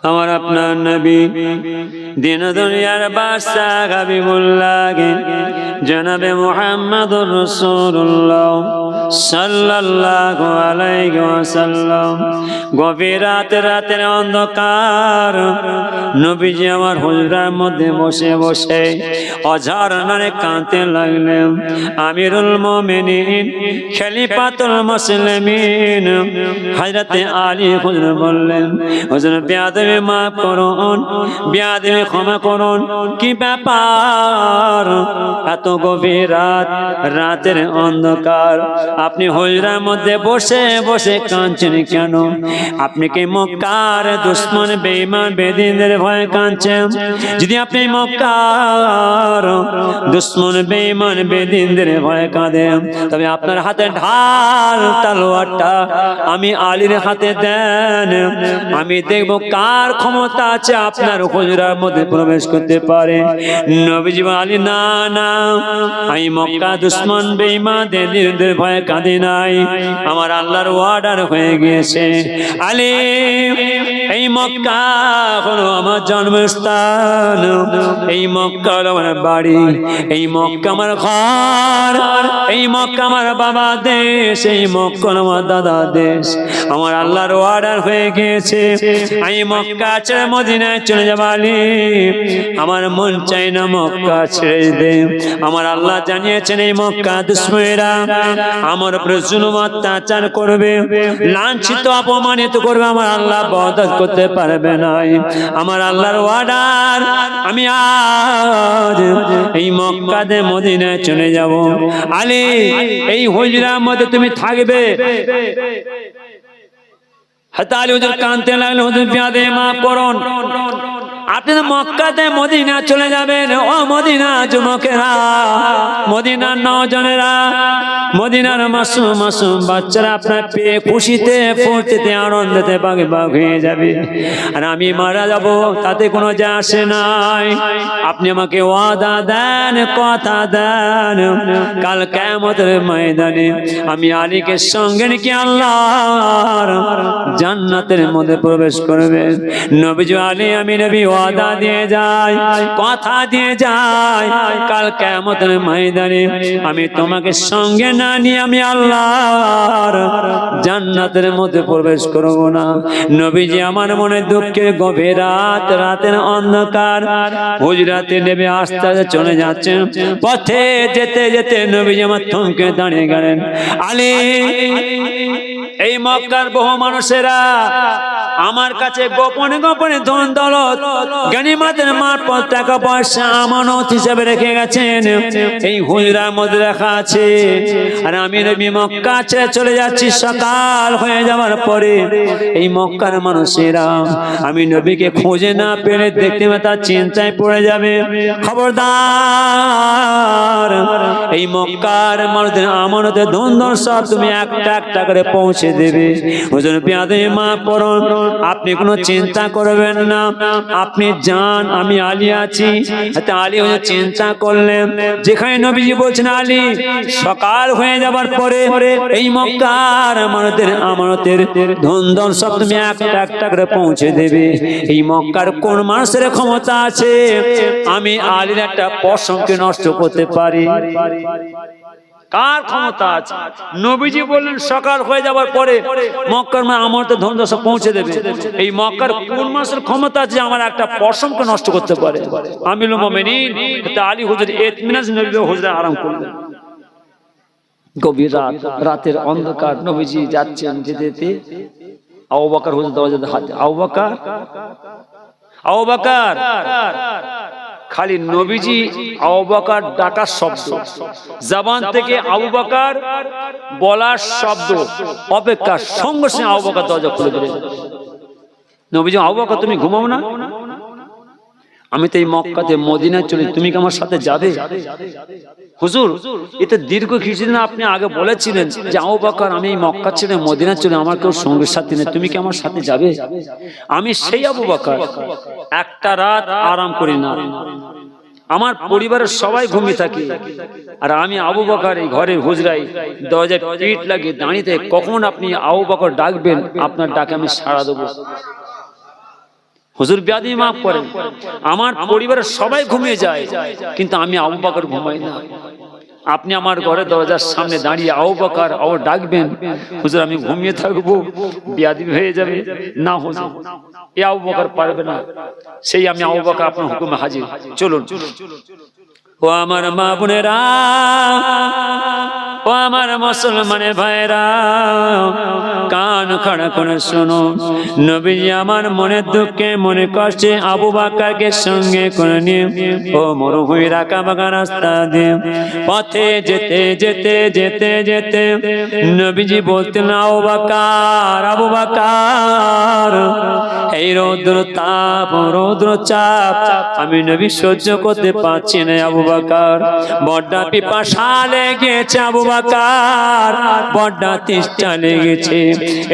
আমার আপনার নবী দিন দুনিয়ার বাদশা হাবিবুল্লাহ জনাবে মুহাম্মদুর রাসূলুল্লাহ সাল্লাল্লাহু আলাইহি ওয়াসাল্লাম গভীর রাতের অন্ধকার নবীজি আমার হুজরার মধ্যে বসে বসে অঝরনারে কাঁদতে লাগলেন। আমিরুল মুমিনিন খলিফাতুল মুসলিমিন হযরতে আলী হুজুর বললেন, হুজুর বেয়াদবি মাফ করুন, বেয়াদবি ক্ষমা করুন। কি ব্যাপার, এত গভীর রাতের অন্ধকার আপনি হুজরার মধ্যে বসে বসে কাঁদছেন কেন? আপনি কি মক্কার দুশমন বেঈমান বেদিনদের ভয়ে কাঁদছেন? যদি আপনি মক্কার দুশমন বেঈমান বেদিনদের ভয়ে কাঁদেন, তবে আপনার হাতে ঢাল তলোয়ারটা আমি আলীর হাতে দেন, আমি দেখব কার ক্ষমতা আছে আপনার হুজরার মধ্যে প্রবেশ করতে পারে। নবীজি আলী, না না, আমি মক্কা দুশমন বেঈমান বেদিনদের ভয়ে কাঁদি নাই, আমার আল্লাহর অর্ডার হয়ে গিয়েছে। আলী, এই মক্কা হলো আমার জন্মস্থান, এই মক্কা হলো আমার বাড়ি, এই মক্কা আমার ঘর, এই মক্কা আমার বাবা দেশ, এই মক্কা আমার দাদা দেশ। আমার আল্লাহর অর্ডার হয়ে গিয়েছে, আমি মক্কা ছেড়ে মদিনায় চলে যাব। আলী, আমার মন চাই না মক্কা ছেড়ে দে। আমার আল্লাহ জানিয়েছেন এই মক্কা দুশমনেরা আমার উপরে জুলুম অত্যাচার করবে, লাঞ্ছিত অপমানিত করবে, আমার আল্লাহ বরদাস্ত করতে পারবে না। আমার আল্লাহর অর্ডার, আমি আজ এই মক্কাতে মদিনায় চলে যাব। আলী, এই হুজরার মধ্যে তুমি থাকবে। হযরত আলী হুজুর কাঁদতে লাগলেন, হুজুর বেয়াদবি মাফ করুন, আপনি তো মক্কাতে মদিনা চলে যাবেন। ও মদিনা যুবকেরা, মদিনার নওজনেরা, মদিনার মাসুম মাসুম বাচ্চারা আপনার পেয়ে খুশিতে ফুর্তিতে আনন্দেতে বাগে বাগ হয়ে যাবে, আর আমি মারা যাব তাতে কোনো যায় আসে নাই। আপনি আমাকে ওয়াদা দেন, কথা দেন, কাল কিয়ামতের ময়দানে আমি আলীকে সঙ্গে নিয়ে আল্লাহর জান্নাতের মধ্যে প্রবেশ করবেন। নবীজি আলী, আমি নবী ওয়াদা দিয়ে যাই, কথা দিয়ে যাই, কাল কিয়ামতের ময়দানে আমি তোমাকে সঙ্গে না নিয়ে আমি আল্লাহর জান্নাতের মধ্যে প্রবেশ করব না। নবীজি আমার মনে দুঃখের গভীর রাতের অন্ধকার হুজরাতে নেমে আস্তে আস্তে চলে যাচ্ছেন। পথে যেতে যেতে নবীজি আমার থমকে দাঁড়িয়ে গেলেন। আলী, এই মক্কার বহু মানুষেরা আমার কাছে গোপনে গোপনে ধন দৌলত গনিমতের মারফত টাকা পয়সা আমানত হিসেবে রেখে গেছেন, এই হুজরার মধ্যে রাখা আছে। আর আমি নবী মক্কা ছেড়ে চলে যাচ্ছি। সকাল হয়ে যাওয়ার পরে এই মক্কার মানুষেরা আমি নবীকে খুঁজে না পেলে দেখতে তার চিন্তায় পড়ে যাবে। খবরদার, এই মক্কার মানুষদের আমানতের ধন দৌলত সব তুমি একটা একটা করে পৌঁছে দেবে। হুজুর বেয়াদবি মাফ করুন, আপনি কোনো চিন্তা করবেন না, আপনি যান, আমি আলী আছি। আলী হুজুর চিন্তা করলেন, যেখানে নবীজি বলছেন আলী সকাল হয়ে যাবার পরে এই মক্কার আমানতের ধন দৌলত সব তুমি একটা একটা করে পৌঁছে দেবে। এই মক্কার কোন মানুষের ক্ষমতা আছে আমি আলীর একটা পশমকে নষ্ট করতে পারি? কার ক্ষমতা আছে? নবীজি বললেন সকাল হয়ে যাবার পরে মক্কার আমানতের ধন দৌলত পৌঁছে দেবে। এই মক্কার কোন মানুষের ক্ষমতা আছে আমার একটা পশমকে নষ্ট করতে পারে? আমিরুল মুমিনিন আলী হুজুর ইতমিনান নবী হুজুর আরাম করলেন। গভীর রাতের অন্ধকার নবীজি যাচ্ছেন, যেতে যেতে আবু বকর হুজুর দরজাতে হাত, আবু বকর, খালি নবীজি আবু বকর ডাকার শব্দ, জবান থেকে আবু বকর বলার শব্দ অপেক্ষা সঙ্গে সঙ্গে আবু বকর দরজা খুলে দিলেন। নবীজি, আবু বকর তুমি ঘুমাও না? আমি তো এই মক্কাতে মদিনায় চলি, তুমি কি আমার সাথে যাবে? হুজুর, এটা দীর্ঘ কিছুদিন আপনি আগে বলেছিলেন যে আবু বকর আমি এই মক্কা ছেড়ে মদিনা চলে, আমার কেউ সঙ্গের সাথী নেই, তুমি কি আমার সাথে যাবে? আমি সেই আবু বকর, একটা রাত আরাম করি না, আমার পরিবারের সবাই ঘুমিয়ে থাকে, আর আমি আবু বকর এই ঘরের হুজরায় দরজায় পিঠ লাগিয়ে দাঁড়িয়ে কখন আপনি আবু বকর ডাকবেন, আপনার ডাকে আমি সাড়া দেবো। হুজুর বিয়াদি মাফ করেন, আমার পরিবারের সবাই ঘুমিয়ে যায় কিন্তু আমি আবু বকর ঘুমাই না। আপনি আমার ঘরের দরজার সামনে দাঁড়িয়ে আবু বকর ও ডাকবেন, হুজুর আমি ঘুমিয়ে থাকবো, বিয়াদি হয়ে যাবে না হুজুর, এ আবু বকর পারবে না। সেই আমি আবু বকর আপনার হুকুমে হাজির, চলুন। ও আমার মা বোনেরা, ও আমার মুসলমানের ভাইরা, কান খাড়া করে শোনো, নবীজি আমার মনের দুঃখে মনে কষ্টে আবু বকরকে সঙ্গে করে নিয়ে ও মরুভূমির আঁকা বাঁকা রাস্তা দিয়ে পথে যেতে যেতে যেতে যেতে নবীজি বলতেন, আবু বকর, আবু বকর, এই রৌদ্র তাপ, রৌদ্র চাপ আমি নবী সহ্য করতে পারছি না আবু বকর, বড্ডা পিপাসা লেগেছে আবু বকর, বড্ডা তেষ্টা লেগেছে,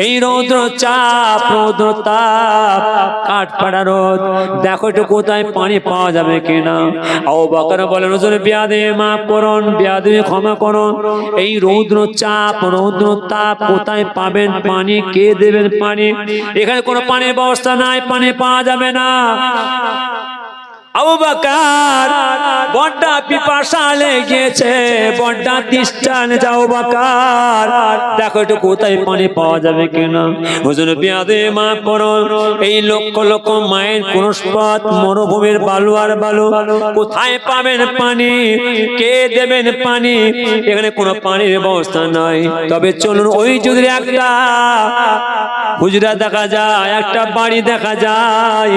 এই রৌদ্র চাপ, রৌদ্র তাপ, কাঠফাড়া রোদ, দেখো একটু কোথায় পানি পাওয়া যাবে কিনা। আবু বকর বলেন, হুজুর বিয়াদে মাফ করুন, বিয়াদে ক্ষমা করুন, এই রৌদ্র চাপ, রৌদ্র তাপ কোথায় পাবেন পানি, কে দেবেন পানি, এখানে কোনো পানির ব্যবস্থা নাই, পানি পাওয়া যাবে না। আবু বকর বড্ডা পিপাসা লেগেছে, বড্ডা তেষ্টা লেগেছে, আবু বকর দেখো একটু কোথায় পানি পাওয়া যাবে কিনা। হুজুর বিয়াদে মাফ করুন, এই লক্ষ লক্ষ মাইল ক্রুশপথ, মরুভূমির বালু আর বালু, কোথায় পাবেন পানি, কে দেবেন পানি, এখানে কোনো পানির ব্যবস্থা নাই। তবে চলুন ওই যদি একটা হুজরা দেখা যায়, একটা বাড়ি দেখা যায়,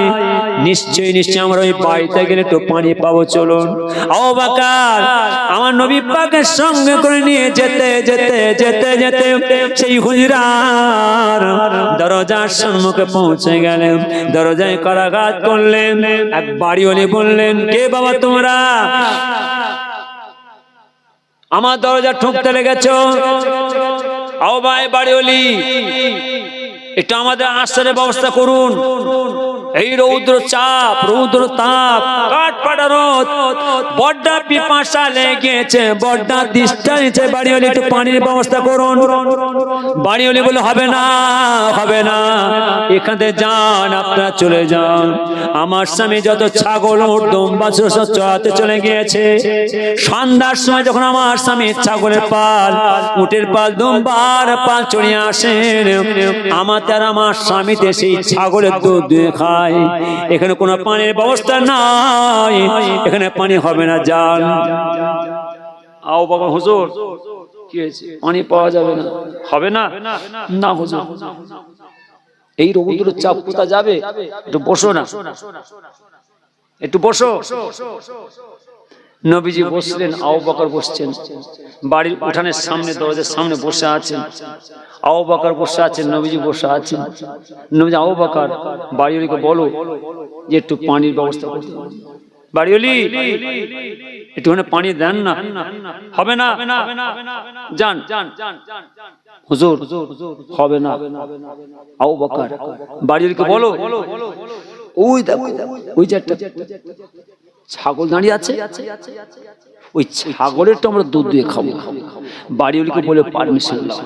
নিশ্চয়ই নিশ্চয়ই আমরা ওই বাড়িতে গেলে একটু পানি পাবো, চলুন। আবু বকর আমার নবী পাকের সঙ্গে করে নিয়ে যেতে যেতে যেতে যেতে সেই হুজরার দরজার সম্মুখে পৌঁছে গেলেন, দরজায় করাঘাত করলেন, এক বাড়িওয়ালি বললেন, কে বাবা তোমরা, আমার দরজা ঠুকতে লেগেছ? আও ভাই বাড়িওয়ালি, একটু আমাদের আশ্রয়ের ব্যবস্থা করুন, এই রৌদ্র চাপ, রৌদ্র তাপ, কাঠফাটা রোদ, বড্ডা পিপাসা লেগেছে, বড্ডা তেষ্টা লেগেছে, বাড়িওয়ালি একটু পানির ব্যবস্থা করুন। বাড়িওয়ালি বলে, হবে না, হবে না, এখান থেকে যান, আপনারা চলে যান, আমার স্বামী যত ছাগল উট দুম্বা সব চড়াতে চলে গিয়েছে, সন্ধ্যার সময় যখন আমার স্বামী ছাগলের পাল, উটের পাল, দুম্বার পাল চড়িয়ে আসেন, আমার স্বামীতে সেই ছাগলের দুধ দিয়ে খায়, এখানে কোনো পানির ব্যবস্থা নাই, এখানে পানি হবে না, যান। আও বাবা হুজুর কি হয়েছে, পানি পাওয়া যাবে না, হবে না, না হুজুর এই রৌদ্র চাপ কোথা যাবে, একটু বসো না, একটু বসো। নবীজি বসলেন, আবু বকর বসছেন, বাড়ির উঠানের সামনে দরজার সামনে বসে আছেন, আবু বকর বসে আছেন, নবীজি বসে আছেন। নবীজি, আবু বকর বাড়িওয়ালিকে বলো যে একটু পানির ব্যবস্থা করতে। বাড়িওয়ালি একটুখানি পানি দেন না, হবে না, যান। হুজুর হবে না। আবু বকর বাড়িওয়ালিকে বলো, ওই দেখো ওই যে একটা ছাগল দাঁড়িয়ে আছে, ওই ছাগলের তো আমরা দুধ দিয়ে খাবো। বাড়িওয়ালিকে বলে পারমিশন দাও।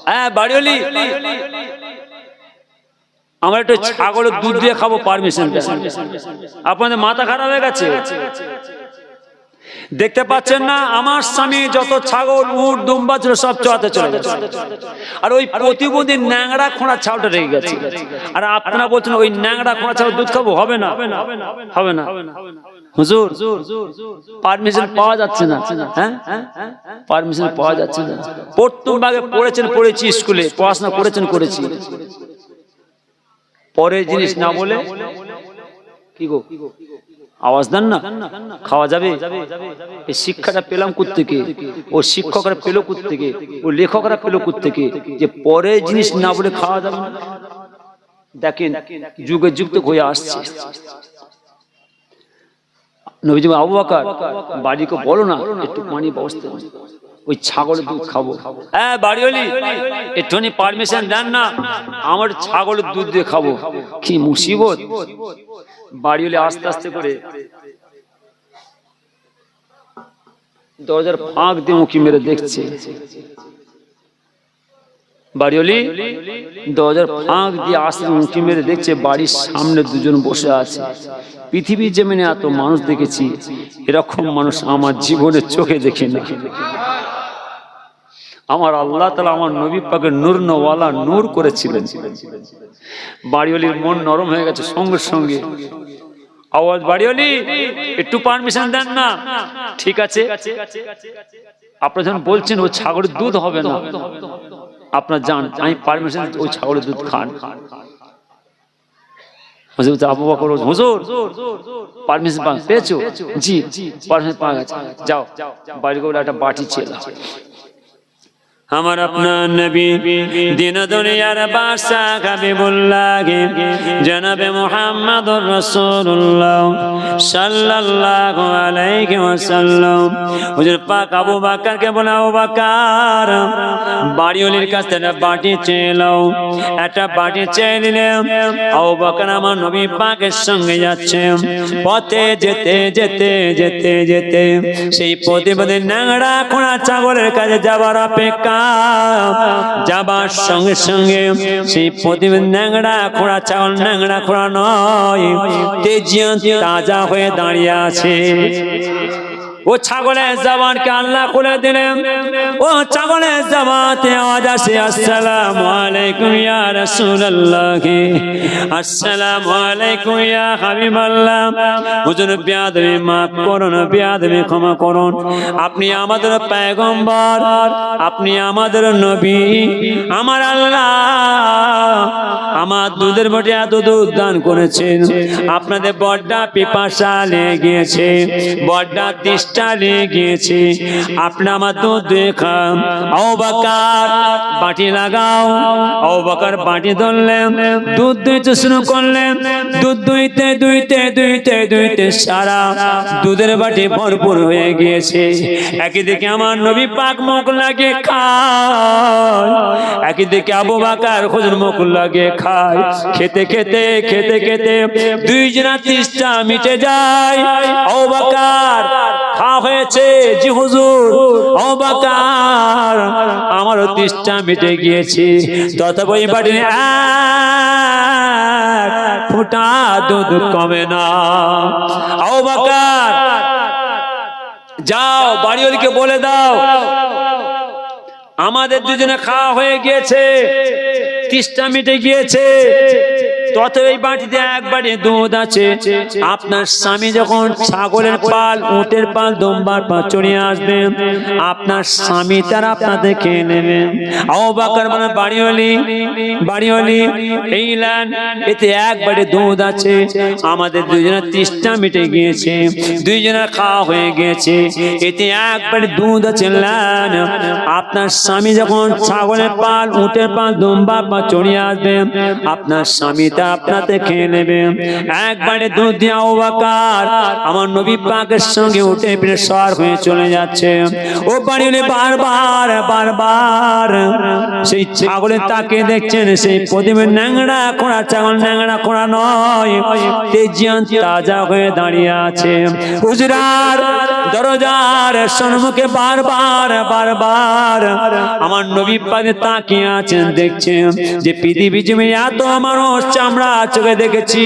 হ্যাঁ বাড়িওয়ালি, আমরা একটু ছাগলের দুধ দিয়ে খাবো, পারমিশন দেন। আপনাদের মাথা খারাপ হয়ে গেছে, দেখতে পাচ্ছেন না আমার স্বামী যত ছাগল উট দুম্বা ছিল সব চড়াতে চলে গেছে, আর ওই প্রতিবন্ধী ন্যাংরা খোঁড়া ছাগলটা রেখে গেছে, আর আপনারা বলছেন ওই ন্যাংরা খোঁড়া ছাগল দুধ খাবো, হবে না, হবে না। হুজুর পারমিশন পাওয়া যাচ্ছে না, হ্যাঁ পারমিশন পাওয়া যাচ্ছে না। প্রথম ভাগে পড়েছেন, পড়েছি স্কুলে, পড়াশোনা করেছেন, করেছি, পরে জিনিস না বলে কি গো আওয়াজ দেন না, খাওয়া যাবে। এই শিক্ষাটা পেলাম কোত্থেকে, ও শিক্ষকরা পেল কোত্থেকে, ও লেখকরা পেল কোত্থেকে, যে পরে জিনিস না বলে খাওয়া যাবে না। দেখেন যুগে যুক্ত হয়ে আসছে। নবীজি, আবু বকর বাড়িকে বলো না একটু পানি ব্যবস্থা, ওই ছাগলের দুধ খাবো। হ্যাঁ বাড়িওয়ালি একটুখানি পারমিশন দেন না, আমার ছাগলের দুধ দিয়ে খাবো। কি মুসিবত। বাড়িওয়ালি আস্তে আস্তে করে দরজার ফাঁক দিয়ে উঁকি মেরে দেখছে, বাড়িওয়ালি দরজার ফাঁক দিয়ে আসতে উঁকি মেরে দেখছে বাড়ির সামনে দুজন বসে আছে। পৃথিবীর জমিনে এত মানুষ দেখেছি, এরকম মানুষ আমার জীবনে চোখে দেখি না। আমার আল্লাহ তাআলা আমার নবী পাকের নূর নওয়ালা নূর করেছিলেন। বাড়িওয়ালির মন নরম হয়ে গেছে, সঙ্গে সঙ্গে আওয়াজ, বাড়িওয়ালি একটু পারমিশন দেন না। ঠিক আছে, আপনারা যখন বলছেন ও ছাগলের দুধ হবে না, আপনার যান, আমি পারমিশন, ওই ছাগলের দুধ খান। আবু বকর, হুজুর পারমিশন পেয়েছো? জি পারমিশন পাওয়া গেছে, যাও বাড়ি করে একটা বাটি ছেলে। আমার আপনার নবী দিন দুনিয়ার বাদশা হাবিবুল্লাহ জনাবে মুহাম্মদুর রাসূলুল্লাহ সাল্লাল্লাহু আলাইহি ওয়াসাল্লাম হুজুর পাক আবু বকরকে বলে, আবু বকর বাড়িওয়ালির কাছ থেকে বাটি চেলো। একটা বাটি চেয়ে নিলেন। আবু বকর আমার নবী পাকের সঙ্গে যাচ্ছে। পথে যেতে যেতে যেতে যেতে সেই প্রতিপদে ন্যাংরা খোঁড়া ছাগলের কাছে যাবার অপেক্ষা, যাবার সঙ্গে সঙ্গে সেই প্রতিদিন ন্যাংরা খোঁড়া ছাগল ন্যাংরা খোঁড়া নয়, তেজিয়ান তাজা হয়ে দাঁড়িয়ে আছে। ও ছাগলের জবানকে আল্লাহ খুলে দিলেন। ও ছাগলের জবাতে আওয়াজ আসে, আসসালামু আলাইকুম ইয়া রাসূলুল্লাহ, আসসালামু আলাইকুম ইয়া হাবিবাল্লাহ। হুজুর বিয়াদবি মাফ করুন, বিয়াদবি ক্ষমা করুন, আপনি আমাদের পয়গম্বর, আপনি আমাদের নবী। আমার আল্লাহ আমার দুধের বটে এত দুধ দান করেছেন, আপনাদের বড্ডা পিপাসা লেগে গিয়েছে, বড্ডা তেষ্টা লেগে গিয়েছে, আপনি আমার দুধ দেখান। আবু বকর বাটি লাগাও। আবু বকর বাটি ধরলেন, দুধ দুইতে শুরু করলেন। দুধ দুইতে দুইতে দুইতে দুইতে সারা দুধের বাটি ভরপুর হয়ে গিয়েছে। একদিকে আমার নবী পাক মুখ লাগে খায়, একদিকে আবু বকর হুজুর মুখ লাগে খায়। খেতে খেতে খেতে খেতে দুইজনা তেষ্টা মিটে যায়। আবু বকর খাওয়া হয়েছে, জি হুজুর। আবু বকর আমারও তেষ্টা মিটে গিয়েছে, তথাপি বাটি ফুটা দুধ কমে না। আবু বকর যাও বাড়িওয়ালিকে বলে দাও আমাদের দুজনে খাওয়া হয়ে গিয়েছে, তেষ্টা মিটে গিয়েছে, তত এই বাটিতে এক বাটি দুধ আছে। আপনার স্বামী যখন ছাগলের পাল, উটের পাল, দম্বার পাল চড়িয়ে আসবেন, আপনার স্বামী তারা আপনাদের খেয়ে নেবেন। আবু বকর বলে, বাড়িওয়ালি বাড়িওয়ালি এই লান, এতে এক বাটি দুধ আছে, আমাদের দুজনের তেষ্টা মিটে গিয়েছে, দুইজনের খাওয়া হয়ে গিয়েছে, এতে এক বাটি দুধ আছে লান। আপনার স্বামী যখন ছাগলের পাল, উটের পাল, দম্বার পাল চড়িয়ে আসবেন, আপনার স্বামী আপনাতে খেয়ে নেবে। একবারে দুধ দিয়ে আবু বকর আমার নবী পাকের সঙ্গে উঠে পিঠে সওয়ার হয়ে চলে যাচ্ছে। ও বাড়িওয়ালি বারবার বারবার সেই ছাগলের তাকে দেখছেন, সেই প্রতিদিন ন্যাংরা খোঁড়া ছাগল ন্যাংরা খোঁড়া নয়, তেজিয়ান তাজা হয়ে দাঁড়িয়ে আছে। হুজুরার দরজার সম্মুখে বারবার বারবার আমার নবী পাকে তাকিয়ে আছেন, দেখছেন যে পৃথিবী জমি এত মানুষ আমরা চোখে দেখেছি,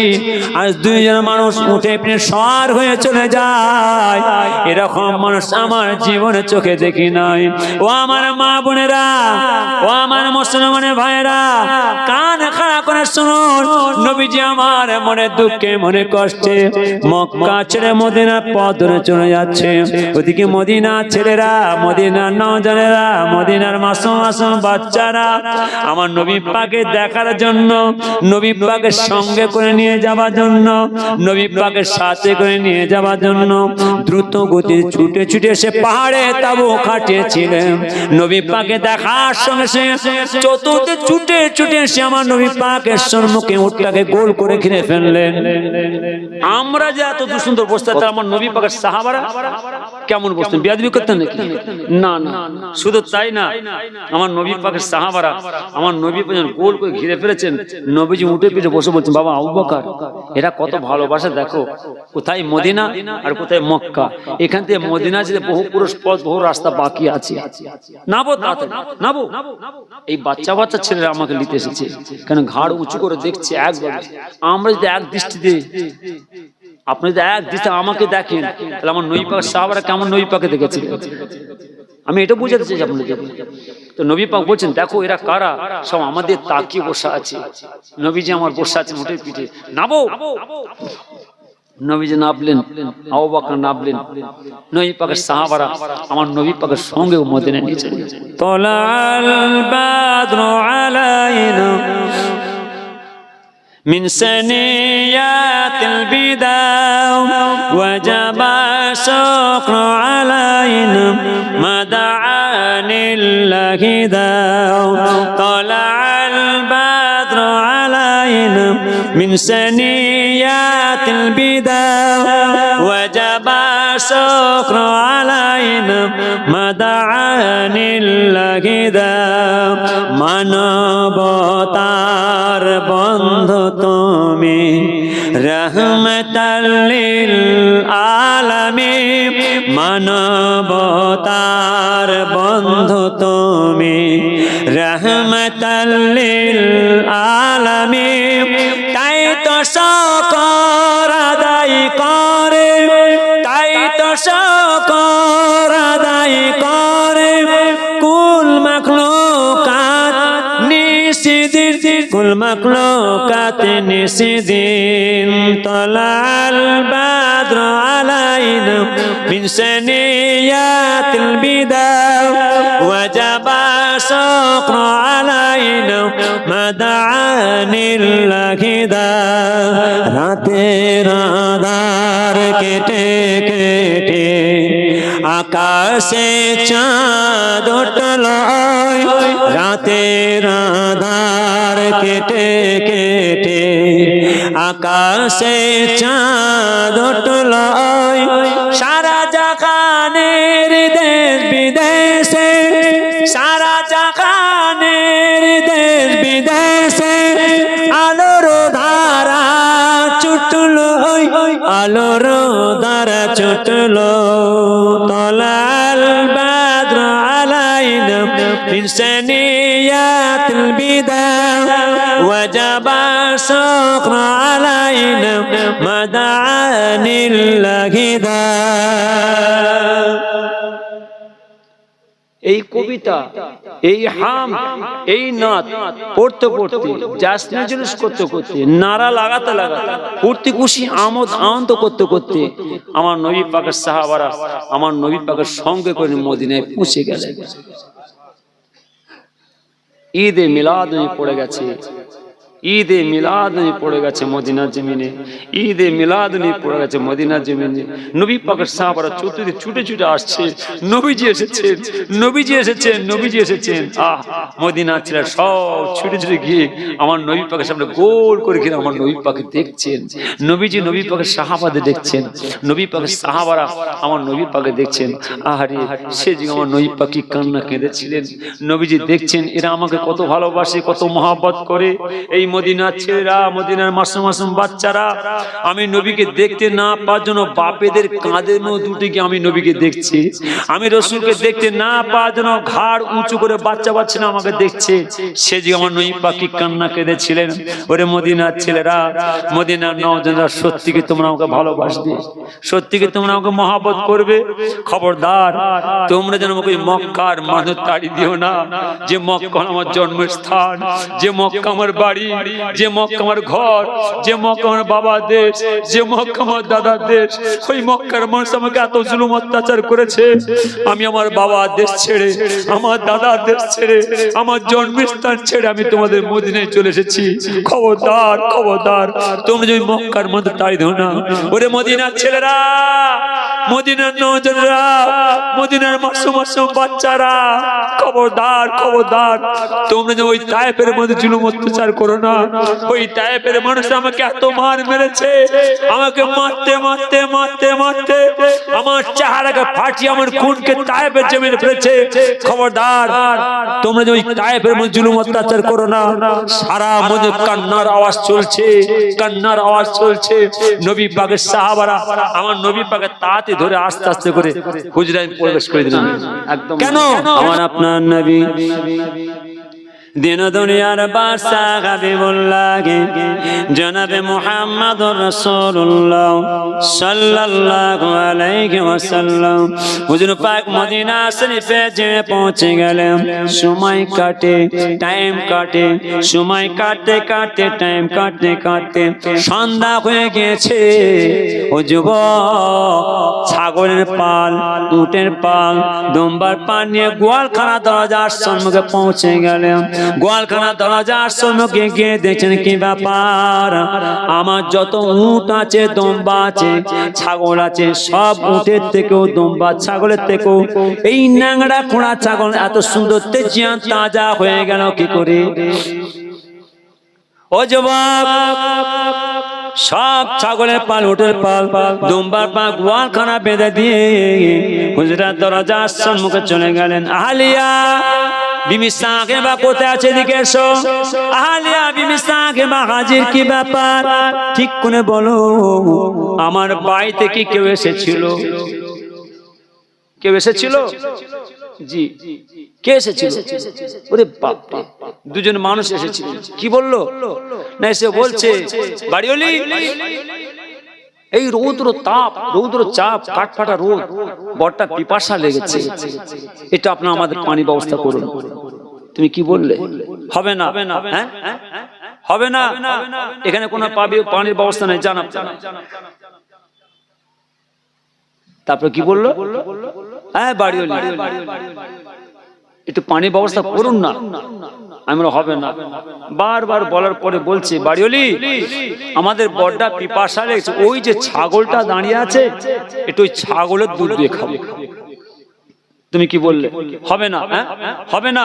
আজ দুইজন মানুষ উঠে পিঠে সওয়ার হয়ে চলে যায়, এরকম মানুষ আমার জীবনে চোখে দেখি নাই। ও আমার মা বোনেরা, ও আমার মুসলমানের ভাইয়েরা, কান খাড়া করে শুনুন, নবীজি আমার মনে দুঃখে মনে কষ্টে মক্কা ছেড়ে মদিনার পথ ধরে চলে যাচ্ছে। ওদিকে মদিনার ছেলেরা, মদিনার নওজনেরা, মদিনার মাসুম মাসুম বাচ্চারা আমার নবী পাকে দেখার জন্য, নবী পাকের সঙ্গে করে নিয়ে যাওয়ার জন্য, নবী পাকের সাথে করে নিয়ে যাওয়ার জন্য দ্রুত গতিতে ছুটে ছুটে সে পাহাড়ে তাবু খাটিয়েছিলেন। নবী পাকে দেখার সঙ্গে সে চতুর্থে ছুটে ছুটে সে আমার নবী পাকের সম্মুখে উটটাকে গোল করে ঘিরে ফেললেন। আমরা যে এত সুন্দর বসতে, আমার নবী পাকের সাহাবারা কেমন বসতেন? বেয়াদবি করতেন নাকি? না না, শুধু তাই না, আমার নবী পাকের সাহাবারা আমার নবী পাক গোল করে ঘিরে ফেলেছেন, নবীজি উঠে পিঠে পিঠে বসে বলছেন, বাবা আবু বকর, এরা কত ভালোবাসে দেখো, কোথায় মদিনা আর কোথায় মক্কা, এখান থেকে মদিনা যেতে বহু পুরুষ পথ, বহু রাস্তা বাকি আছে, নাবো তাড়াতাড়ি নাবো। এই বাচ্চা বাচ্চা ছেলেরা আমাকে নিতে এসেছে, কেন ঘাড় উঁচু করে দেখছে একভাবে। আমরা যদি এক দৃষ্টিতে, আপনি যদি এক দৃষ্টিতে আমাকে দেখেন, তাহলে আমার নবী পাক সাহাবারা কেমন নবী পাকে দেখেছিলেন, আমি এটা বুঝাতে চাই আপনাদেরকে। তো নবী পাক বলছেন, দেখো এরা কারা, সব আমাদের তাকিয়ে বসে আছে। নবীজি আমার বসে আছেন উটের পিঠে, নাবো। নবীজি নামলেন, আবু বকর নামলেন, নবী পাকের সাহাবারা আমার নবী পাকের সঙ্গে মদিনায় নিয়ে চলে গেলেন। তালাল বাদরু আলাইনা من سنيات البداء وجب الشكر علينا ما دعا لله داء طلع البدر علينا من سنيات البداء وجب الشكر علينا ما دعا لله داء মানবতার বন্ধু তুমি রহমতাল লিল আলামিন, মানবতার বন্ধু তুমি রহমতাল লিল আলামিন, তাই তো শুকর আদায় করে, তাই তো শুকর আদায় করে কুল মাখলুকাত নিশিদিন, কুল মাখলুকাত নিশিদিন। তালাল বাদর আলাইনা মিন সানিয়াতিল বিদা ওয়াজাবা শুকর আলাইনা মা দাআ লিল্লাহি দা। রাতের আঁধার কেটে কেটে আকাশে চাঁদ উঠল, রাতের আঁধার কেটে কেটে আকাশে চাঁদ উঠল, সারা জাহানের দেশ বিদেশে, সারা জাহানের দেশ বিদেশে আলোর ধারা ছুটল, আলোর ধারা ছুটল। তালাল বাদর আলাইনা মিন সানিয়াতিল বিদা ওয়াজাবা শুকর আলাইনা মা দাআ লিল্লাহি দা। এই কবিতা, এই হাম, এই নাত পড়তে পড়তে, জাসনে জুলুস করতে করতে, নারা লাগাতে লাগাতে, ফুর্তি খুশি আমোদ আনন্দ করতে করতে আমার নবী পাকের সাহাবারা আমার নবী পাকের সঙ্গে করে মদিনায় পৌঁছে গেলেন। ঈদে মিলাদ পড়ে গেছে, ঈদে মিলাদ পড়ে গেছে মদিনার জমিনে, ঈদে মিলাদ পড়ে গেছে মদিনার জমিনে। নবী পাকের সাহাবারা চতুর্দিকে ছুটে ছুটে আসছে, নবীজি এসেছেন, নবীজি এসেছেন, নবীজি এসেছেন। মদিনার ছেলেরা সব ছুটে ছুটে গিয়ে আমার নবী পাকের সামনে গোল করে ঘিরে আমার নবী পাকে দেখছেন। নবীজি নবী পাকের সাহাবাদের দেখছেন, নবী পাকের সাহাবারা আমার নবী পাকে দেখছেন। আহারে সে যে আমার নবী পাকি কান্না কেঁদেছিলেন। নবীজি দেখছেন এরা আমাকে কত ভালোবাসে, কত মহব্বত করে। এই মদিনার ছেলেরা, মদিনার মাসুম মাসুম বাচ্চারা আমি নবীকে দেখতে না পাওয়ার জন্য বাপেদের কাঁধের মধ্যে দুটি গিয়ে আমি নবীকে দেখছি। আমি রসুলকে দেখতে না পাওয়ার জন্য ঘাড় উঁচু করে বাচ্চা বাচ্চা আমাকে দেখছে। সে যে আমার নবী পাকি কান্না কেঁদেছিলেন। ওরে মদিনার ছেলেরা, মদিনার নওজওয়ানরা, সত্যি কি তোমরা আমাকে ভালোবাসবে? সত্যি কি তোমরা আমাকে মহব্বত করবে? খবরদার তোমরা যেন আমাকে মক্কার মানুষ তাড়ি দিও না। যে মক্কা আমার জন্মস্থান, যে মক্কা আমার বাড়ি, যে মক্কা আমার ঘর, যে মক্কা আমার বাবার দেশ, যে মক্কা আমার দাদার দেশ, ওই মক্কার মানুষ আমাকে এত জুলুম অত্যাচার করেছে। আমি আমার বাবার দেশ ছেড়ে, আমার দাদার দেশ ছেড়ে, আমার জন্মস্থান ছেড়ে আমি তোমাদের মদিনায় চলে এসেছি। খবরদার খবরদার তোমরা যদি মক্কার মধ্যে তাড়ি দিও না। ওরে মদিনার ছেলেরা, মদিনার নওজোয়ানরা, মদিনার মাসুম মাসুম বাচ্চারা, খবরদার খবরদার, তোমরা যে ওই তায়েফের মধ্যে জুলুম অত্যাচার করো না। ওই তায়েফের মানুষ আমাকে এত মার মেরেছে, আমাকে মারতে মারতে মারতে মারতে আমার চেহারাকে ফাটিয়ে আমার খুনকে তায়েফের জমিনে ফেলেছে। খবরদার, তোমরা যে ওই তায়েফের মধ্যে জুলুম অত্যাচার করো না। সারা মধ্যে কান্নার আওয়াজ চলছে, কান্নার আওয়াজ চলছে। নবী পাকের সাহাবারা আমার নবী পাকের তাতে ধরে আস্তে আস্তে করে হুজরায় প্রবেশ করে দিলেন। কেন? আমার আপনার নবী দিন দুনিয়ার বাদশাহ হাবিবুল্লাহ জনাবে মুহাম্মদুর রাসূলুল্লাহ সাল্লাল্লাহু আলাইহি ওয়াসাল্লাম হুজুর পাক মদিনা শরীফে যে পৌঁছে গেলেন। সময় কাটে, টাইম কাটে, সময় কাটতে কাটতে টাইম কাটতে কাটতে সন্ধ্যা হয়ে গেছে। ও যুবক, ছাগলের পাল, উটের পাল, দুম্বার পাল নিয়ে গোয়ালখানা দরজার সম্মুখে পৌঁছে গেলেন। গোয়ালখানা দরজার সম্মুখে গিয়ে দেখছেন কি ব্যাপার, আমার যত উট আছে, দুম্বা আছে, ছাগল আছে, সব উটের থেকেও দুম্বা ছাগলের থেকেও এই ন্যাংরা খোঁড়া ছাগল এত সুন্দর তেজিয়ান তাজা হয়ে গেল কি করে? ও যুবক, সব ছাগলের পাল, উটের পাল, দুম্বার পাল গোয়ালখানা বেঁধে দিয়ে হুজরার দরজার সম্মুখে চলে গেলেন। আহলিয়া বিবি সাহেবা কোথায় আছে? এদিকে এসো। আহলিয়া বিবি সাহেবা হাজির, কি ব্যাপার ঠিক করে বলো। আমার বাড়িতে কি কেউ এসেছিল? কেউ এসেছিল? জি, কে এসেছিল? ওরে বাপ, দুজন মানুষ এসেছিল। কি বললো? না এসে বলছে, বাড়িওয়ালি, এই রৌদ্র তাপ, রৌদ্র চাপ, কাঠফাটা রোদ, বড়টা পিপাসা লেগেছে, এটা আপনার আমাদের পানি ব্যবস্থা করুন। তুমি কি বললে? হবে না, হ্যাঁ হবে না, এখানে কোনো পানির ব্যবস্থা নেই, জানা। তারপরে কি বললো? হ্যাঁ বাড়িওয়ালি, একটু পানির ব্যবস্থা করুন না। আমরা হবে না, বারবার বলার পরে বলছে, বাড়িওয়ালি আমাদের বড়টা পিপাসা লেগেছে, ওই যে ছাগলটা দাঁড়িয়ে আছে, একটু ওই ছাগলের দুধ দিয়ে খাবো। তুমি কি বললে? হবে না, হবে না,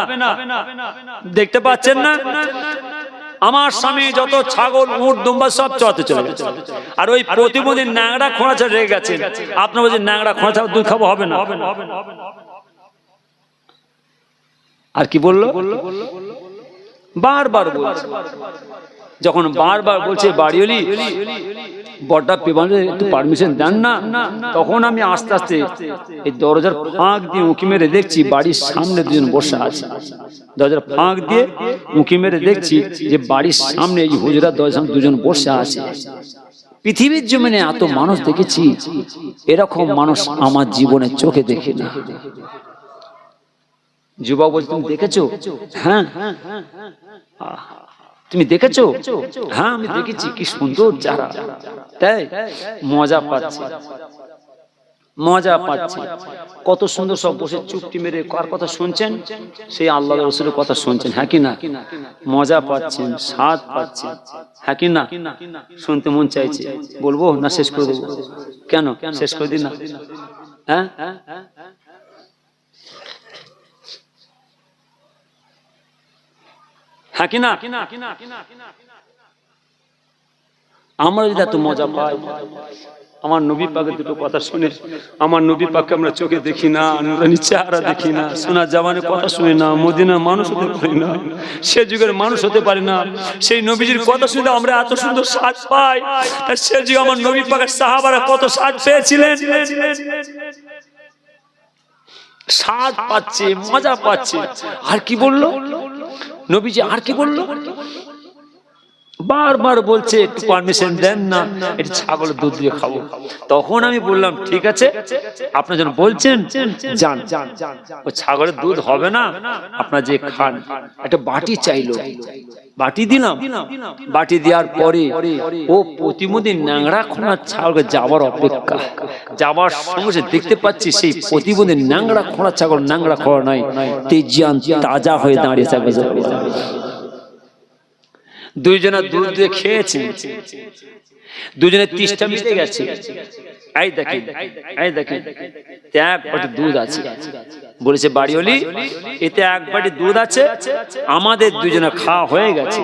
দেখতে পাচ্ছেন না আমার স্বামী যত ছাগল, উট, দুম্বা সব চড়াতে চলে গেছে, আর ওই প্রতিদিন ন্যাংরা খোঁড়া ছাড়া রেগে গেছে। আপনার বলছে ন্যাংরা খোঁড়া ছাড়া দুধ খাবো, হবে না। আর কি বললো? বারবার বলছে। যখন বারবার বলছে বাড়িওয়ালি বড়টা পেবালে একটু পারমিশন দেন না, তখন আমি আস্তে আস্তে এই দরজার ফাঁক দিয়ে উঁকি মেরে দেখছি বাড়ির সামনে দুজন বসে আছে। দরজার ফাঁক দিয়ে উঁকি মেরে দেখছি যে বাড়ির সামনে এই হুজরার দরজার সামনে দুজন বসে আছে। পৃথিবীর জমিনে এত মানুষ দেখেছি, এরকম মানুষ আমার জীবনে চোখে দেখি না। যুবক বলছে, তুমি দেখেছো? হ্যাঁ। তুমি দেখেছো? হ্যাঁ আমি দেখেছি। কি সুন্দর যারা, তাই মজা পাচ্ছে, মজা পাচ্ছে। কত সুন্দর সব বসে চুপটি মেরে কার কথা শুনছেন? সেই আল্লাহ রাসূলের কথা শুনছেন। হ্যাঁ কি না? মজা পাচ্ছেন, স্বাদ পাচ্ছেন। হ্যাঁ কি না? শুনতে মন চাইছে। বলবো না শেষ করে দেবো? কেন শেষ করে দিন না? হ্যাঁ হ্যাঁ কি না? আমরা যদি এত মজা পাই, আমার নবী পাকের দুটো কথা শুনে, আমার নবী পাককে আমরা চোখে দেখি না, নুরানি চেহারা দেখি না, শোনা জবানে কথা শুনি না, মদিনার মানুষ হতে পারি না, সে যুগের মানুষ হতে পারি না, সেই নবীজির কথা শুনে আমরা এত সুন্দর স্বাদ পাই। আর সে যুগে আমার নবী পাকের সাহাবারা কত স্বাদ পেয়েছিলেন, স্বাদ পাচ্ছে, মজা পাচ্ছে। আর কি বললো নবীজি? আর কি বললো? বারবার বলছে একটু পারমিশন দেন না, এটা ছাগলের দুধ দিয়ে খাবো। তখন আমি বললাম ঠিক আছে, আপনার জন্য বলছেন যান, ও ছাগলের দুধ হবে না, আপনার যে খান। একটা বাটি চাইলো, বাটি দিলাম। বাটি দেওয়ার পরে ও প্রতিদিন ন্যাংরা খোঁড়া ছাগলকে যাওয়ার অপেক্ষা, যাওয়ার সঙ্গে দেখতে পাচ্ছি সেই প্রতিদিন ন্যাংরা খোঁড়া ছাগল ন্যাংরা খোঁড়া নাই, তেজিয়ান তাজা হয়ে দাঁড়িয়েছে। দুইজনা দুধ দিয়ে খেয়েছে, দুজনের তৃষ্ণা মিটে গেছে। এই দেখেন, এই দেখেন, এক বাটি দুধ আছে। বলেছে বাড়িওয়ালি, এতে এক বাটি দুধ আছে, আমাদের দুজনে খাওয়া হয়ে গেছে।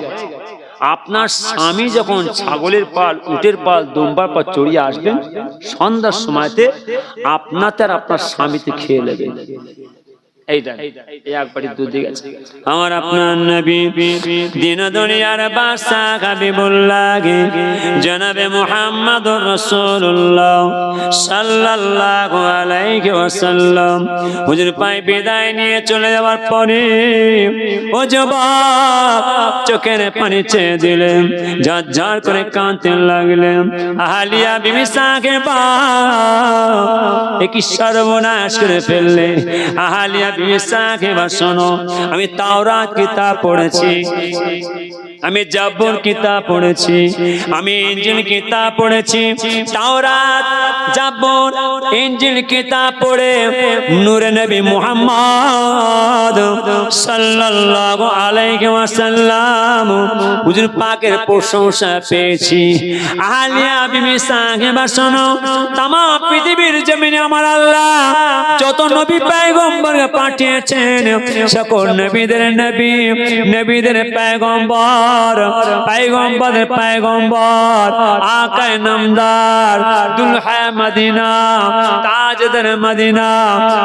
আপনার স্বামী যখন ছাগলের পাল, উটের পাল, দুম্বার পাল চড়িয়ে আসবেন, সন্ধ্যার সময়তে আপনার তার আপনার স্বামীতে খেয়ে নেবেন। এইটা এক বাটি দুধ দিয়ে গেছে। আমার আপনার নবী দিন দুনিয়ার বাদশা হাবিবুল্লাহ জনাবে মুহাম্মদুর রাসূলুল্লাহ সাল্লাল্লাহু আলাইহি ওয়াসাল্লাম হুজুর পায় বিদায় নিয়ে চলে যাওয়ার পরে ও যুবক চোখের পানি ছেড়ে দিলেন, ঝরঝর করে কাঁদতে লাগলেন। আলিয়া বিবি সাহেবা কি সর্বনাশ করে ফেললে। আলিয়া বিবি সাহেবা শোনো, আমি তাওরাত কিতাব পড়েছি, আমি জাবর কিতাব পড়েছি, আমি ইনজিল কিতাব পড়েছি। তাওরাত, জাবর, ইনজিল কিতাব পড়ে নূরে নবী মুহাম্মদ সাল্লাল্লাহু আলাইহি ওয়াসাল্লাম হুজুর পাকের প্রশংসা পেয়েছি। আলিয়া বিবি সাহেবা শোনো, তাম পৃথিবীর জমিনে আমার আল্লাহ যত নবী পয়গম্বর পাঠিয়েছেন, সকল নবীদের নবী, নবীদের পয়গম্বর, পয়গম্বরের পয়গম্বর, আকায়ে নামদার, দুলহা মদিনা, তাজদার মদিনা,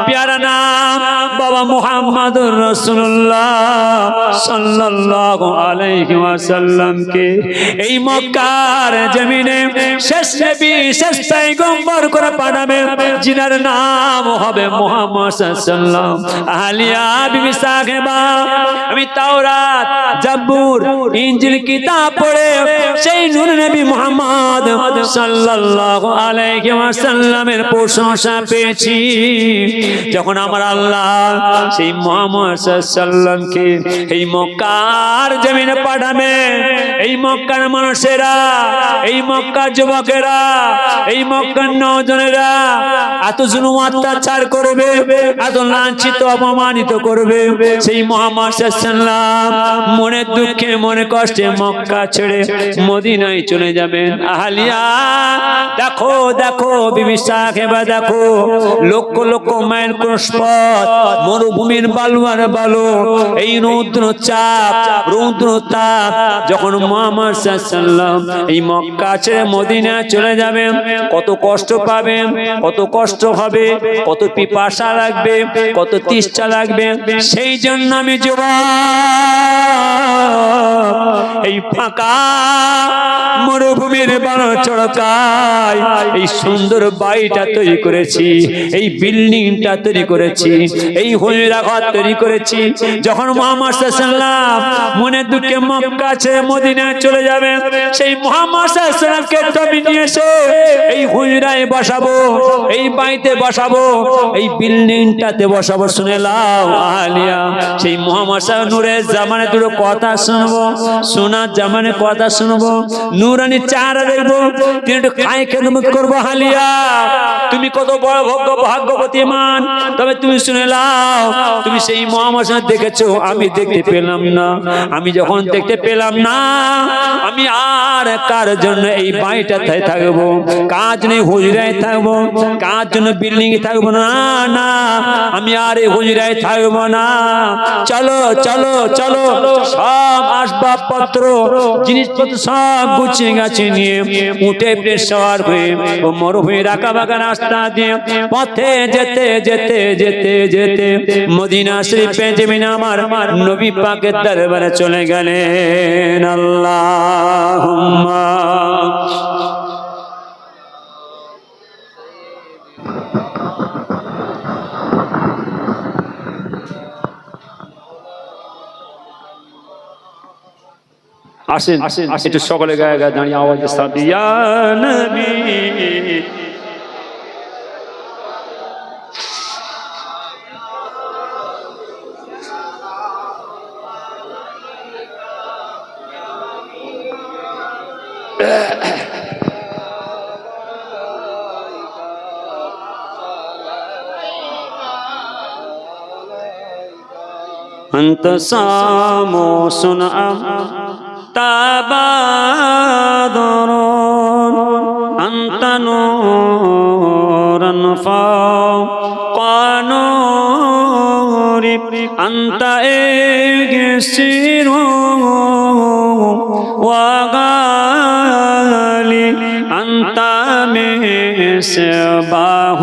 প্যারা নাম বাবা মুহাম্মদুর রাসূলুল্লাহ সাল্লাল্লাহু আলাইহি ওয়াসাল্লাম কে এই মক্কার জমিনে শেষ নবী, শেষ পয়গম্বর করে পাঠাবে, যিনার নাম হবে মুহাম্মদ সাল্লাল্লাহু আলাইহি ওয়াসাল্লাম। আলিয়া বিবি সাহেবা, আমি তাওরাত, জাবুর, ইনজিল কিতাব পড়ে সেই নূর নবী মুহাম্মদ সাল্লাল্লাহু আলাইহি ওয়াসাল্লামের প্রশংসা পেয়েছি। যখন আমার আল্লাহ সেই মুহাম্মদ সাল্লাল্লাহু এই মক্কার জমিনে পাঠাবে, এই মক্কার মানুষেরা, এই মক্কার যুবকেরা, এই মক্কার নওজনেরা এত জুলুম অত্যাচার করবে, এত লাঞ্ছিত অপমানিত করবে, সেই মুহাম্মদ সাল্লাল্লাহু মনের দুঃখে মনে কষ্টে মক্কা ছেড়ে মদিনায় চলে যাবেন। আহলিয়া দেখো, দেখো বিবি সাহেবা দেখো, লক্ষ লক্ষ মাইল ক্রস পথ, মরুভূমির বালু আর বালু, এই রৌদ্র চাপ, রৌদ্র তাপ, যখন মুহাম্মদ সাল্লাল্লাহু এই মক্কা ছেড়ে মদিনা চলে যাবেন, কত কষ্ট পাবেন, কত কষ্ট হবে, কত পিপাসা লাগবে, কত তৃষ্ণা লাগবে। সেই জন্য আমি যুবক এই ফাঁকা মরুভূমির বারো চড়কায় এই সুন্দর বাড়িটা তৈরি করেছি, এই বিল্ডিংটা তৈরি করেছি, এই হুজরা ঘর তৈরি করেছি। যখন মুহাম্মদ সাল্লাল্লাহু মনের দুঃখে মক্কা ছেড়ে মদিনায় চলে যাবেন, সেই মুহাম্মদ সাল্লাল্লাহুকে আমি নিয়ে এসে এই হুজরায় বসাবো, এই বাড়িতে বসাবো, এই বিল্ডিংটাতে বসাবো। শুনে লাও আলিয়া, সেই মুহাম্মদ সাল্লাল্লাহু নূরের জামানে দুটো কথা শুনবো, সোনার জামানে কথা শুনবো, নূরানি চেহারা দেখবো, তিনি একটু খায় খেদমত করবো। হালিয়া তুমি কত বড় ভাগ্যবতীমান, তবে তুমি শুনে লাও, তুমি সেই মুহাম্মদ সাল্লাল্লাহু দেখেছো, আমি দেখতে পেলাম না। আমি যখন দেখতে পেলাম না, আমি আর কার জন্য এই বাড়িটাতে থাকবো, কার জন্য হুজরায় থাকবো, কার জন্য বিল্ডিং এ থাকবো না, না আমি আর এই হুজরায় থাকবো না। চলো চলো চলো, সব আসবাবপত্র জিনিসপত্র সব গুছিয়ে গাছে নিয়ে উঠে সওয়ার হয়ে ও মরুভূমি রাখা বাগা রাস্তা দিয়ে পথে যেতে যেতে যেতে যেতে মদিনা শরীফে জমিনে আমার নবী পাকের দরবারে চলে গেলেন। আল্লাহুম্মা আসেন, একটু সকলে গায়ে গায়ে দাঁড়িয়ে আওয়াজের সাথে ইয়া নবী أنت ساموس تبادر أنت نور فوق نوري أنت إكسير وغالي أنت مصباح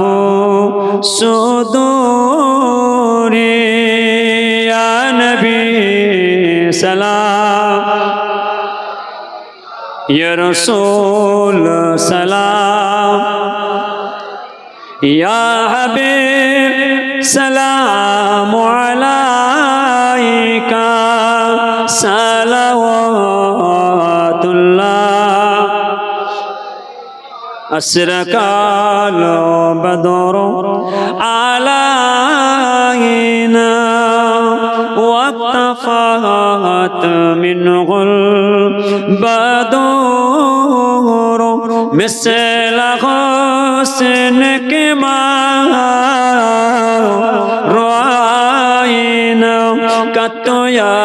صدوري يا نبي سلام يا رسول سلام يا حبيب سلام عليك صلوات الله أشرق البدر علينا واقتفت منه البدور مثل حسنك ما رأينا قط يا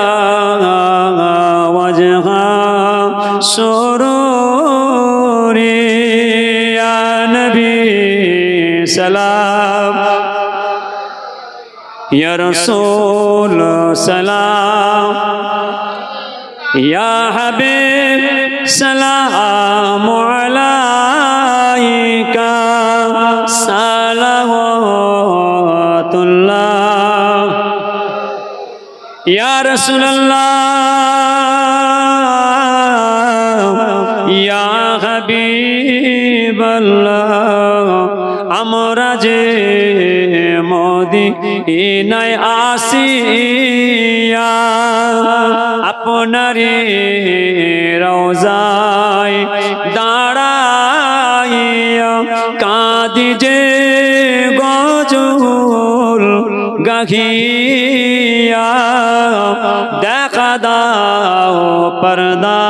وجه سروري يا نبي سلام يا رسول سلام يا حبيب سلام عليك صلوات الله يا رسول الله يا حبيب الله আমরা যে মদিনায় আসিয়া আপনারে রওজায় দাঁড়াইয়া কাঁদি যে গজল গাহিয়া দেখা দাও পর্দা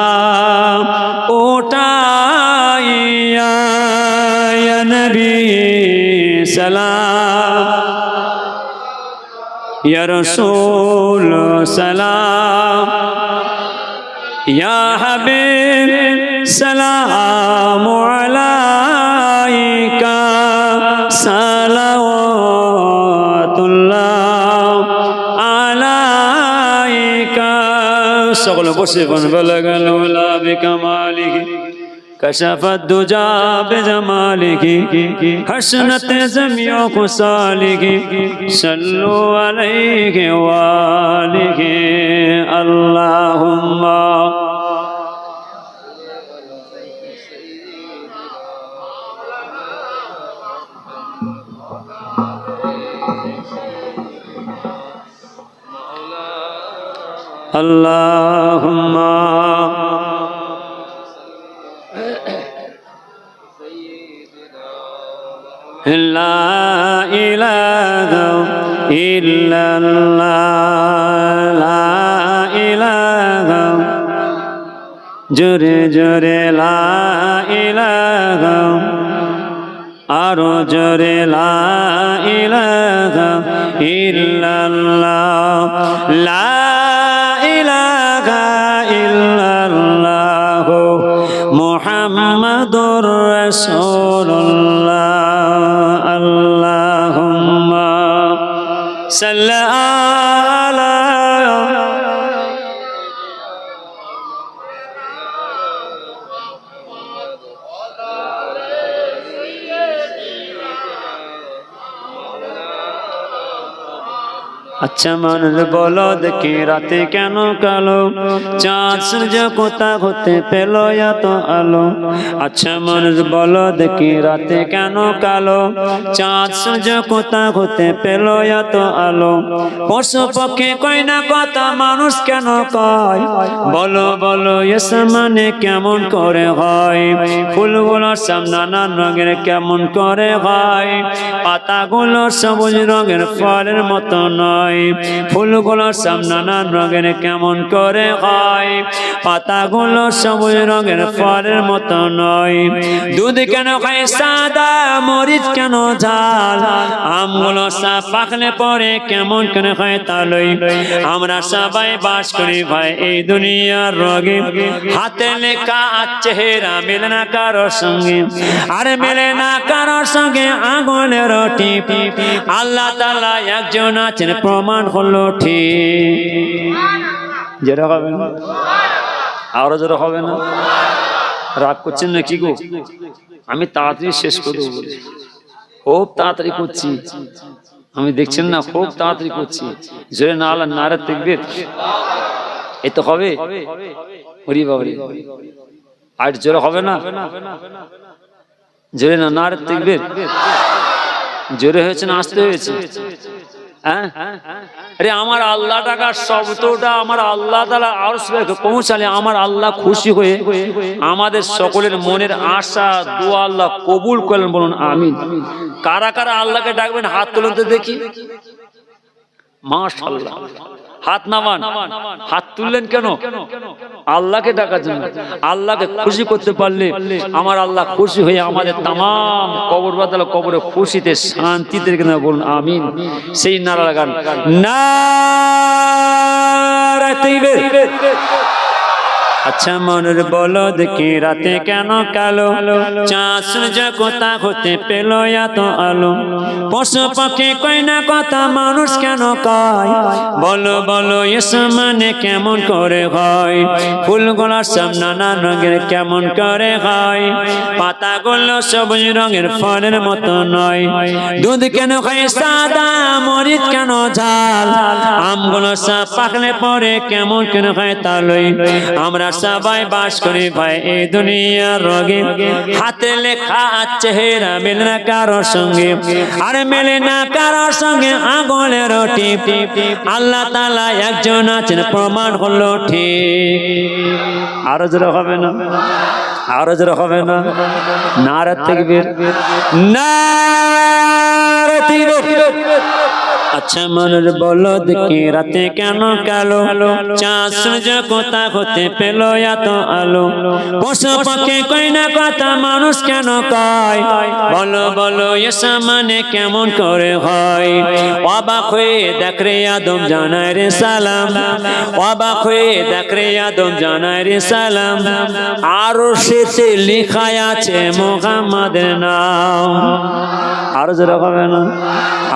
উঠাইয়া ইয়া নবী সালাম ইয়া রাসূল সালাম ইয়া হাবিব সালাম আলাইকা সালাওয়াতুল্লাহ আলাইকা সকল বসে বলগাল ওয়ালা বিকামালিহি كشف الدجى بجماله حسنت جميع خصاله صلوا عليه وآله اللهم اللهم لا إله إلا الله لا إله জোরে জোরে লা ইলাহা আরো জোরে লা ইলাহা ইল্লাল্লাহ লা ইলাহা ইল্লাল্লাহ মুহাম্মাদুর রাসূলুল্লাহ আল্লাহুম্মা সাল্লি আলা अच्छा মানুষ বলো দেখি রাতে কেন কালো চাঁদ সূর্য কোথা হতে পেল এত আলো আচ্ছা মানুষ বলো দেখি রাতে কেন কালো চাঁদ সূর্য কোথা হতে পেল এত আলো পশু পক্ষী কই না কথা মানুষ কেন কয় বলো বলো এসে মানে কেমন করে হয় ফুলগুলোর সব নানান রঙের কেমন করে হয় পাতাগুলো সবুজ রঙের ফলের মতো নয় নয়, ফুলগুলো সব নানান রঙের কেমন করে হয়, পাতাগুলো সবুজ রঙের ফলের মতো নয়, দুধ কেন খায় সাদা, মরিচ কেন ঝাল, আমগুলো সব পাকলে পরে কেমন কেন খায় তালই। আমরা সবাই বাস করি ভাই এই দুনিয়ার রঙে, হাতে লেখা চেহারা মেলে না কারোর সঙ্গে, আর মেলে না কারোর সঙ্গে আঙুলের টিপ। আল্লাহ তাআলা একজন আছেন প্রমাণ হলো ঠিক। যেটা হবে না আরো যেটা হবে না, রাগ করছেন না কি গো? আমি তাড়াতাড়ি শেষ করে দেবো, খুব তাড়াতাড়ি করছি, আমি দেখছেন না খুব তাড়াতাড়ি করছি। জোরে না আল্লাহ নারে তাকবীর, এই তো হবে। ওরে বাবারে, আর জোরে হবে না, জোরে না নারে তাকবীর। জোরে হয়েছে না আসতে হয়েছে? হ্যাঁ, আরে আমার আল্লাহ টাকার শব্দটা আমার আল্লাহ তাআলা আরশ পৌঁছালে আমার আল্লাহ খুশি হয়ে আমাদের সকলের মনের আশা দোয়া আল্লাহ কবুল করলেন। বলুন আমিন। কারা কারা আল্লাহকে ডাকবেন হাত তুলুন তো দেখি। মাশাআল্লাহ, হাত নামান। হাত তুললেন কেন? আল্লাহকে ডাকার জন্য। আল্লাহকে খুশি করতে পারলে আমার আল্লাহ খুশি হয়ে আমাদের তাম কবর বাতালা কবরে খুশিতে শান্তিতে রেখে দেবে। বলুন আমিন। সেই নারা লাগান, নারা তাকবীর। আচ্ছা মনের বলো দেখি রাতে কেন কালো, চাঁদ সূর্য কোথা হতে পেল এত আলো, পশু পাখি কই না কথা মানুষ কেন কয়, বলো বলো এসব মানে কেমন করে হয়, ফুলগুলো সব নানান রঙের কেমন করে হয়, পাতাগুলো সবুজ রঙের ফলের মতো নয়, দুধ কেন খায় সাদা, মরিচ কেন ঝাল, আমগুলো সব পাকলে পরে কেমন কেন খায় তালই। আমরা সবাই বাস করি ভাই এই দুনিয়ার রঙে, হাতে লেখা চেহারা মেলে না কারোর সঙ্গে, আর মেলে না কারোর সঙ্গে আঙুলের টিপ। আল্লাহ তাআলা একজন আছেন প্রমাণ হলো ঠিক। আরো জোরে হবে না, আরো জোরে হবে না, নারা তাকবীর, নারা তাকবীর। আচ্ছা মনের বলো দেখি রাতে কেন কালো, চাঁদ সূর্য কোথা হতে পেল এত আলো, পশু পাখি কই না কথা মানুষ কেন কয়, বলো বলো এসব মানে কেমন করে হয়, অবাক হয়ে দেখ রে আদম জানায় রে সালাম, অবাক হয়ে দেখ রে আদম জানায় রে সালাম, আরশেতে লেখা আছে মুহাম্মাদের নাম। আরো জোরে হবে না,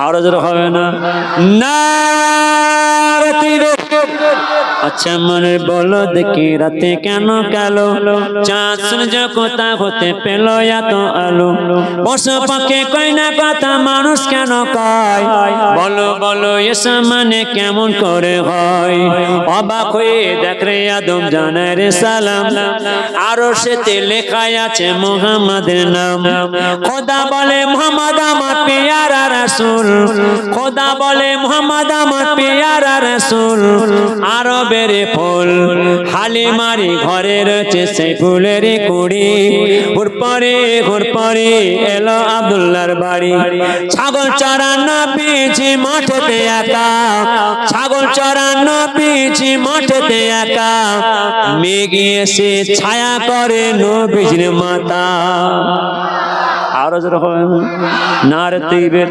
আরো জোরে হবে না, নারে তাকবীর। আচ্ছা মনে বলো দেখি রাতে কেন কালো, চাঁদ সূর্য কোথা হতে পেল এত আলো, পশু পাখি কই না কথা মানুষ কেন কয়, বলো বলো এসব মানে কেমন করে হয়, অবাক হয়ে দেখ রে আদম জানায় রে সালাম, আরশেতে লেখা আছে মুহাম্মাদের নাম। খোদা বলে মুহাম্মদ আমার পেয়ারা রাসূল, খোদা বলে মুহাম্মদ আমার পেয়ারা রাসূল, আরবের ফুল হালিমারি ঘরে রয়েছে সেই ফুলের কুড়ি, ঘুর পরে এলো আব্দুল্লাহর বাড়ি, ছাগল চরানো পিছি মাঠেতে একা, ছাগল চরানো পিছি মাঠেতে একা, মেঘ এসে ছায়া করে নবীর মাথা। আরো জোরে হবে নারে তাকবীর,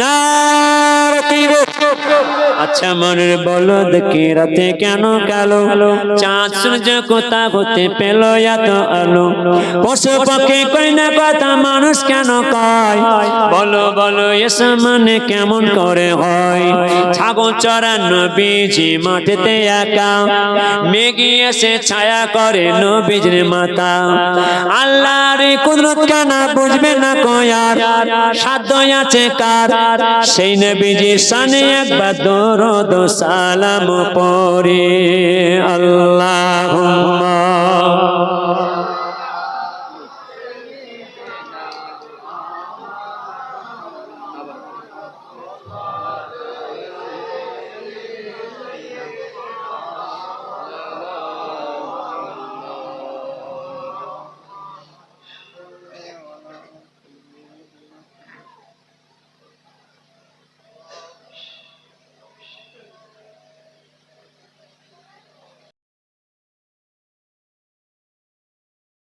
নারে তাকবীর। আচ্ছা মনের বলো দেখি রাতে কেন কালো, চাঁদ সূর্য কোথা হতে পেল এত আলো, পশু পাখি কই না কথা মানুষ কেন কয়, বলো বলো এসব মানে কেমন করে হয়, ছাগল চরানো বিজি মাঠেতে একা, মেঘ এসে ছায়া করে নবীর মাথা। আল্লাহর কুদরত কেন বুঝবে না কয়ার, সাধ্য আছে কার, সেই নবীজির শানে একবার দরুদ সালাম পড়ে। আল্লাহুম্মা